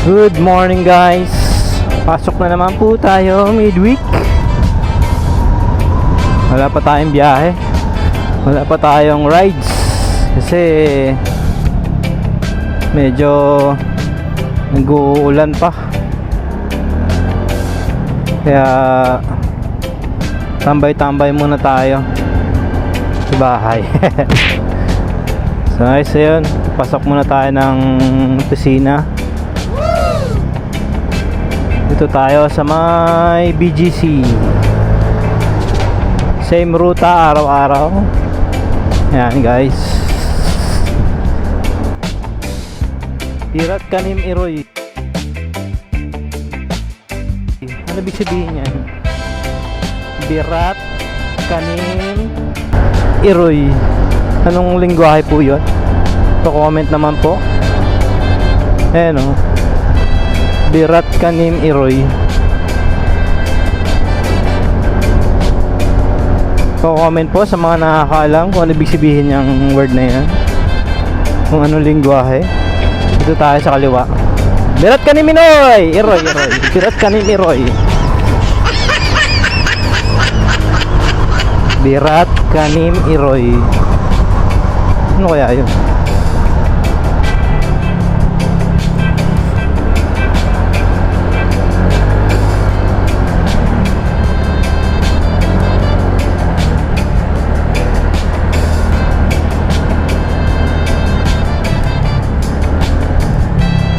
Good morning guys. Pasok na naman po tayo midweek. Wala pa tayong biyahe. Wala pa tayong rides. Kasi medyo nag-uulan pa. Kaya tambay-tambay muna tayo sa bahay. So nice yun. Pasok muna tayo ng opisina. Dito tayo sa may BGC. Same ruta araw-araw. Ayan guys. Birat Kanim Iroy. Ano ibig sabihin yan? Birat Kanim Iroy. Anong lingwahe po yun? Pa-comment naman po. Ayan o. Birat Kanim Iroy. Pa-comment po sa mga nakakaalam kung ano ibig sabihin yung word na yan. Kung anong lingwahe. Dito tayo sa kaliwa. Birat Kanim Iroy. Iroy. Birat Kanim Iroy. Birat Kanim Iroy. Ano kaya yun?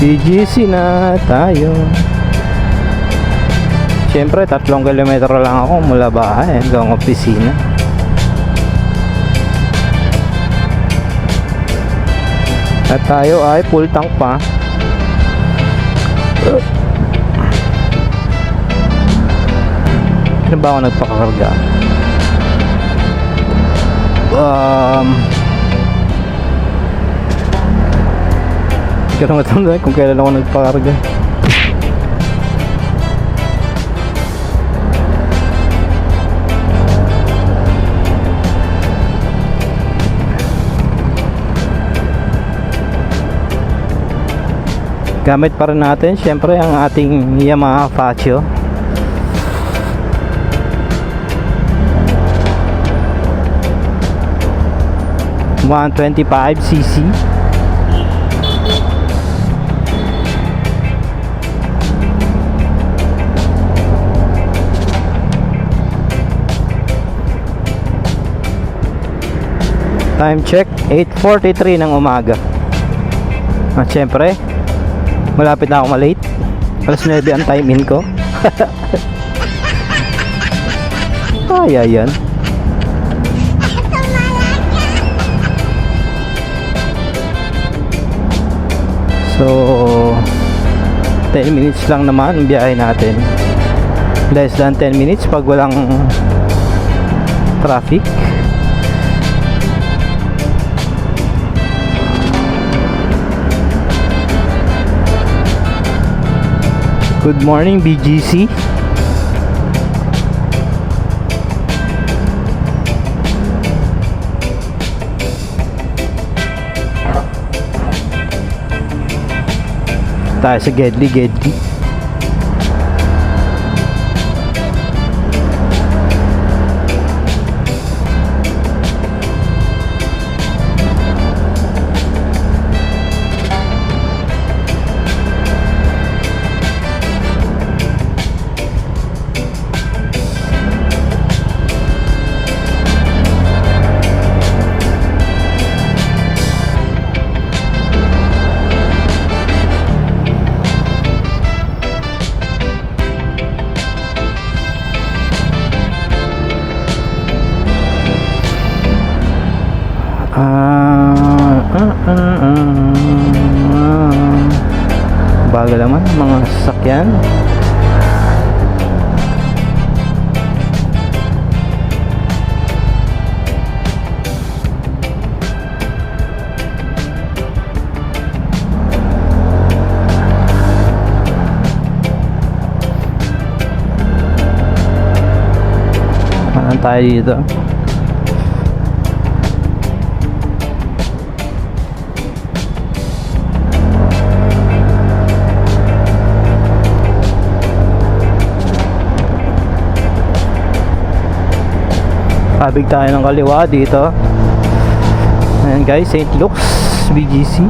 BGC na tayo. Siyempre 3 kilometro lang ako mula bahay hanggang opisina. At tayo ay full tank pa. Ano ba ako nagpakakarga? Hindi ko matanda kung kailan ako nagpakakarga. Gamit pa rin natin syempre ang ating Yamaha Faccio. (125cc) time check 8:43 ng umaga. At syempre malapit na ako malate. Alas 9 ang time in ko. Kaya yan. So 10 minutes lang naman ang biyahe natin. Less than 10 minutes pag walang traffic. Good morning BGC. Tayo sa Gedli. Bagal naman mga sasakyan. Ano tayo dito? Kabig tayo ng kaliwa dito. Ayan guys, St. Luke's BGC.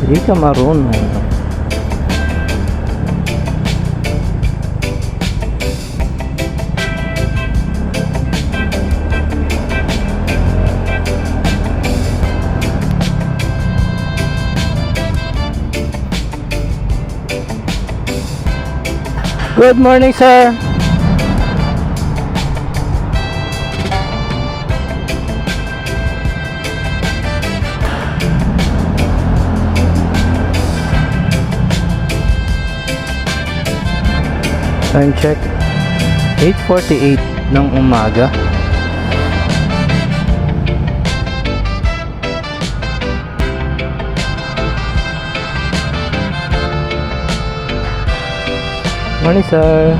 Hindi ka marunong. Good morning, sir. Time check 8:48 ng umaga. Morning, sir.